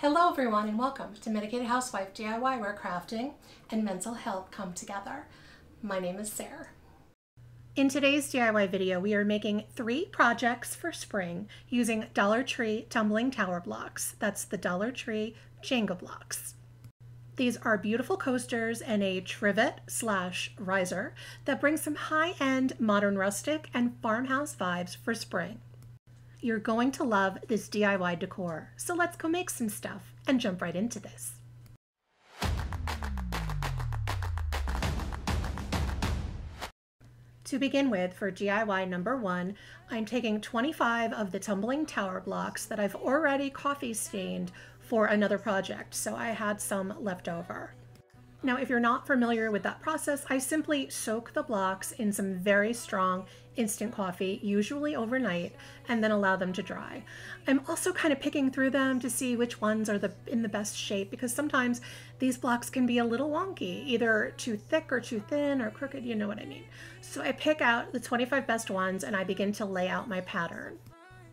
Hello everyone and welcome to Medicated Housewife DIY where crafting and mental health come together. My name is Sarah. In today's DIY video, we are making 3 projects for spring using Dollar Tree Tumbling Tower blocks. That's the Dollar Tree Jenga blocks. These are beautiful coasters and a trivet / riser that brings some high-end modern rustic and farmhouse vibes for spring. You're going to love this DIY decor, so let's go make some stuff and jump right into this. To begin with, for DIY number 1, I'm taking 25 of the Tumbling Tower blocks that I've already coffee stained for another project, so I had some left over. Now, if you're not familiar with that process, I simply soak the blocks in some very strong instant coffee, usually overnight, and then allow them to dry. I'm also kind of picking through them to see which ones are in the best shape, because sometimes these blocks can be a little wonky, either too thick or too thin or crooked, you know what I mean. So I pick out the 25 best ones and I begin to lay out my pattern.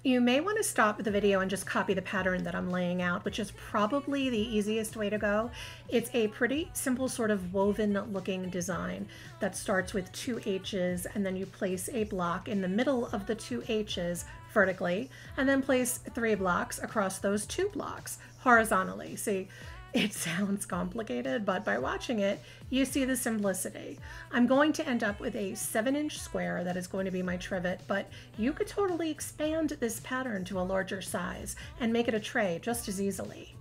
You may want to stop the video and just copy the pattern that I'm laying out, which is probably the easiest way to go. It's a pretty simple sort of woven looking design that starts with 2 H's, and then you place a block in the middle of the 2 H's vertically, and then place 3 blocks across those 2 blocks horizontally. See, it sounds complicated, but by watching it, you see the simplicity. I'm going to end up with a 7-inch square that is going to be my trivet, but you could totally expand this pattern to a larger size and make it a tray just as easily.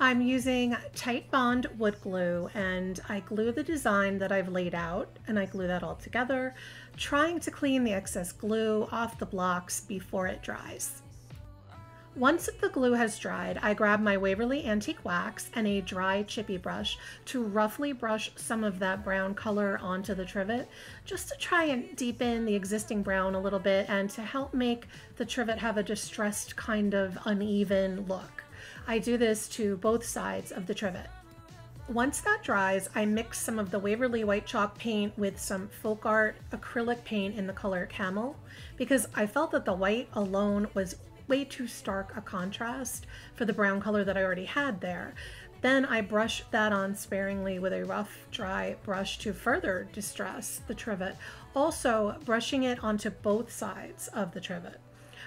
I'm using Titebond wood glue, and I glue the design that I've laid out, and I glue that all together, trying to clean the excess glue off the blocks before it dries. Once the glue has dried, I grab my Waverly antique wax and a dry chippy brush to roughly brush some of that brown color onto the trivet, just to try and deepen the existing brown a little bit and to help make the trivet have a distressed kind of uneven look. I do this to both sides of the trivet. Once that dries, I mix some of the Waverly white chalk paint with some folk art acrylic paint in the color Camel, because I felt that the white alone was way too stark a contrast for the brown color that I already had there. Then I brush that on sparingly with a rough, dry brush to further distress the trivet, also brushing it onto both sides of the trivet.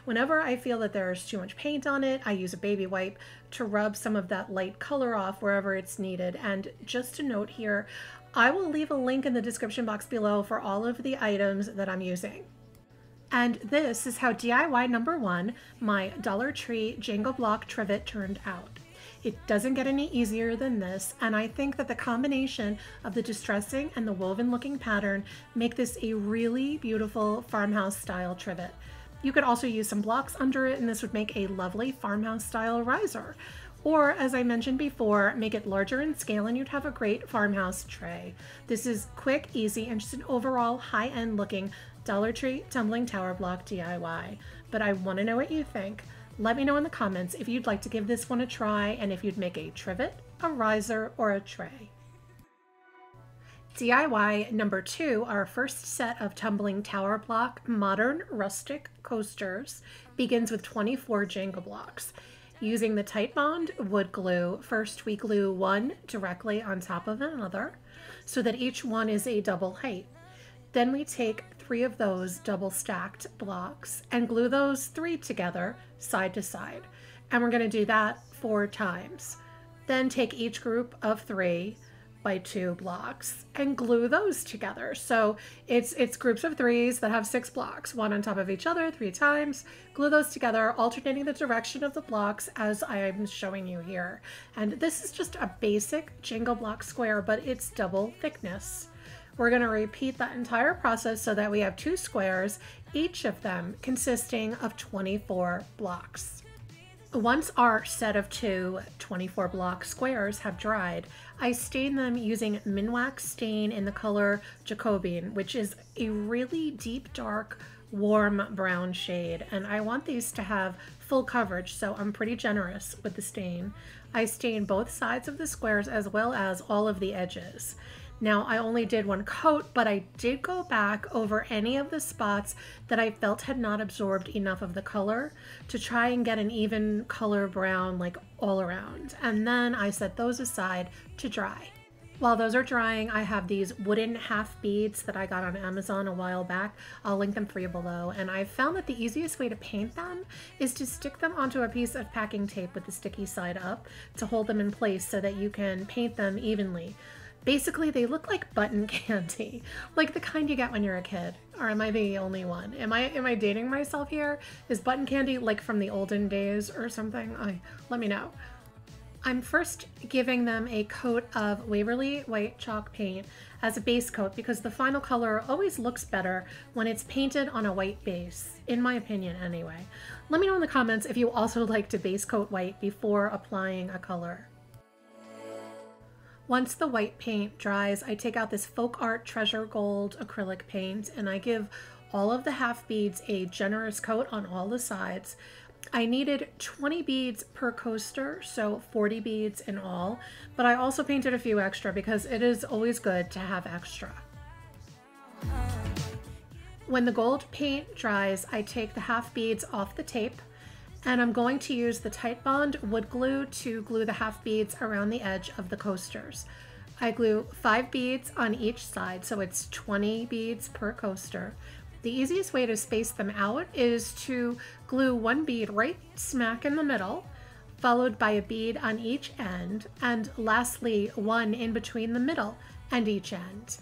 Whenever I feel that there's too much paint on it, I use a baby wipe to rub some of that light color off wherever it's needed. And just a note here, I will leave a link in the description box below for all of the items that I'm using. And this is how DIY number 1, my Dollar Tree Jenga Block trivet, turned out. It doesn't get any easier than this, and I think that the combination of the distressing and the woven looking pattern make this a really beautiful farmhouse style trivet. You could also use some blocks under it, and this would make a lovely farmhouse style riser. Or, as I mentioned before, make it larger in scale and you'd have a great farmhouse tray. This is quick, easy, and just an overall high-end looking Dollar Tree Tumbling Tower Block DIY. But I want to know what you think. Let me know in the comments if you'd like to give this one a try and if you'd make a trivet, a riser, or a tray. DIY number 2, our first set of Tumbling Tower Block modern rustic coasters, begins with 24 Jenga blocks. Using the Titebond wood glue, first we glue one directly on top of another so that each one is a double height. Then we take 3 of those double stacked blocks and glue those 3 together side to side. And we're going to do that 4 times. Then take each group of 3 by 2 blocks and glue those together. So it's groups of 3s that have 6 blocks, one on top of each other 3 times. Glue those together, alternating the direction of the blocks as I'm showing you here. And this is just a basic Jenga block square, but it's double thickness. We're going to repeat that entire process so that we have 2 squares, each of them consisting of 24 blocks. Once our set of 2 24 block squares have dried, I stain them using Minwax stain in the color Jacobean, which is a really deep, dark, warm brown shade. And I want these to have full coverage, so I'm pretty generous with the stain. I stain both sides of the squares as well as all of the edges. Now, I only did one coat, but I did go back over any of the spots that I felt had not absorbed enough of the color to try and get an even color brown like all around. And then I set those aside to dry. While those are drying, I have these wooden half beads that I got on Amazon a while back. I'll link them for you below. And I found that the easiest way to paint them is to stick them onto a piece of packing tape with the sticky side up to hold them in place so that you can paint them evenly. Basically, they look like button candy, like the kind you get when you're a kid. Or am I the only one? Am I dating myself here? Is button candy like from the olden days or something? Let me know. I'm first giving them a coat of Waverly white chalk paint as a base coat because the final color always looks better when it's painted on a white base, in my opinion anyway. Let me know in the comments if you also like to base coat white before applying a color. Once the white paint dries, I take out this Folk Art Treasure Gold acrylic paint and I give all of the half beads a generous coat on all the sides. I needed 20 beads per coaster, so 40 beads in all, but I also painted a few extra because it is always good to have extra. When the gold paint dries, I take the half beads off the tape and I'm going to use the Titebond wood glue to glue the half beads around the edge of the coasters. I glue 5 beads on each side, so it's 20 beads per coaster. The easiest way to space them out is to glue 1 bead right smack in the middle, followed by a bead on each end, and lastly 1 in between the middle and each end.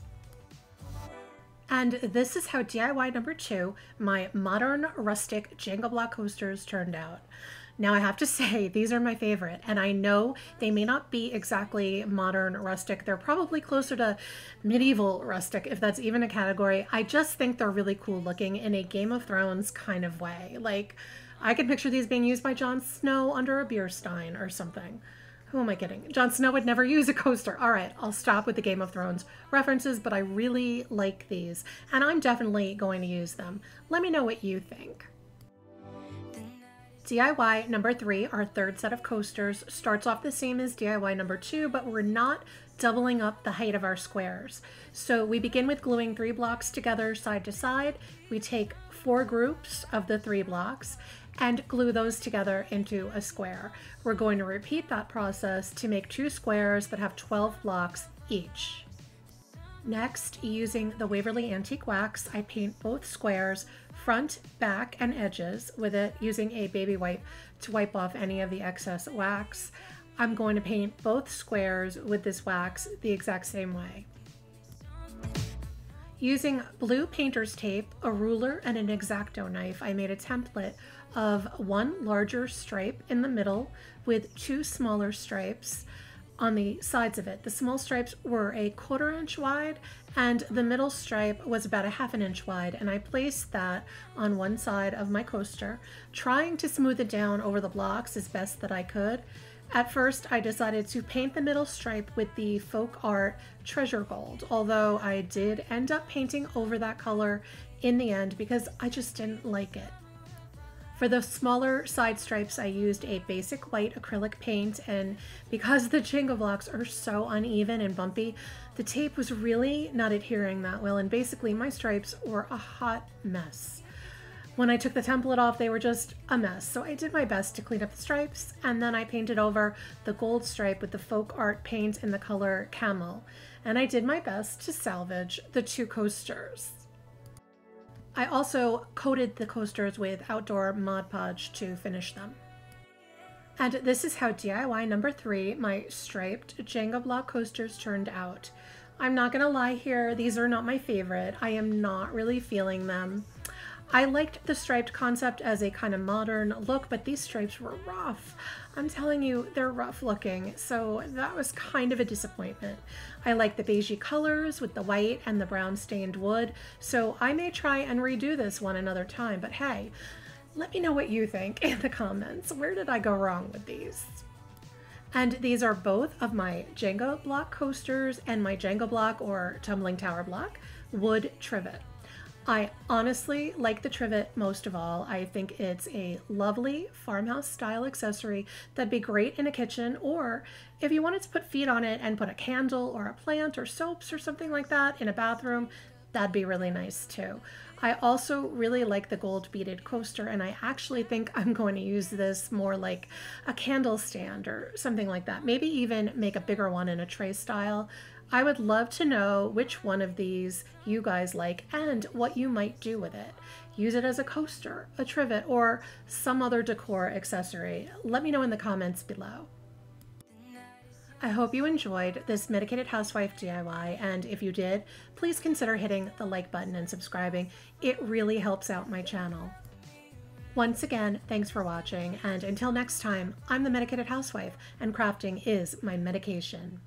And this is how DIY number 2, my modern rustic Jenga block coasters turned out. Now I have to say, these are my favorite, and I know they may not be exactly modern rustic. They're probably closer to medieval rustic, if that's even a category. I just think they're really cool looking in a Game of Thrones kind of way. Like, I can picture these being used by Jon Snow under a beer stein or something. Who am I kidding? Jon Snow would never use a coaster. All right, I'll stop with the Game of Thrones references, but I really like these, and I'm definitely going to use them. Let me know what you think. DIY number 3, our third set of coasters, starts off the same as DIY number 2, but we're not doubling up the height of our squares. So we begin with gluing 3 blocks together side to side. We take 4 groups of the 3 blocks and glue those together into a square. We're going to repeat that process to make 2 squares that have 12 blocks each. Next, using the Waverly Antique Wax, I paint both squares, front, back, and edges with it using a baby wipe to wipe off any of the excess wax. I'm going to paint both squares with this wax the exact same way. Using blue painter's tape, a ruler, and an X-Acto knife, I made a template of 1 larger stripe in the middle with 2 smaller stripes on the sides of it. The small stripes were a 1/4 inch wide and the middle stripe was about a 1/2 inch wide, and I placed that on one side of my coaster, trying to smooth it down over the blocks as best that I could. At first, I decided to paint the middle stripe with the Folk Art Treasure Gold, although I did end up painting over that color in the end because I just didn't like it. For the smaller side stripes, I used a basic white acrylic paint, and because the Jenga blocks are so uneven and bumpy, the tape was really not adhering that well, and basically my stripes were a hot mess. When I took the template off, they were just a mess, so I did my best to clean up the stripes, and then I painted over the gold stripe with the Folk Art paint in the color Camel, and I did my best to salvage the 2 coasters. I also coated the coasters with outdoor Mod Podge to finish them. And this is how DIY number 3, my striped Jenga block coasters, turned out. I'm not gonna lie here, these are not my favorite. I am not really feeling them. I liked the striped concept as a kind of modern look, but these stripes were rough. I'm telling you, they're rough looking, so that was kind of a disappointment. I like the beigey colors with the white and the brown stained wood, so I may try and redo this one another time, but hey, let me know what you think in the comments. Where did I go wrong with these? And these are both of my Jenga block coasters and my Jenga block or Tumbling Tower block wood trivet. I honestly like the trivet most of all. I think it's a lovely farmhouse style accessory that'd be great in a kitchen, or if you wanted to put feet on it and put a candle or a plant or soaps or something like that in a bathroom, that'd be really nice too. I also really like the gold beaded coaster, and I actually think I'm going to use this more like a candle stand or something like that. Maybe even make a bigger one in a tray style. I would love to know which one of these you guys like and what you might do with it. Use it as a coaster, a trivet, or some other decor accessory. Let me know in the comments below. I hope you enjoyed this Medicated Housewife DIY, and if you did, please consider hitting the like button and subscribing. It really helps out my channel. Once again, thanks for watching, and until next time, I'm the Medicated Housewife, and crafting is my medication.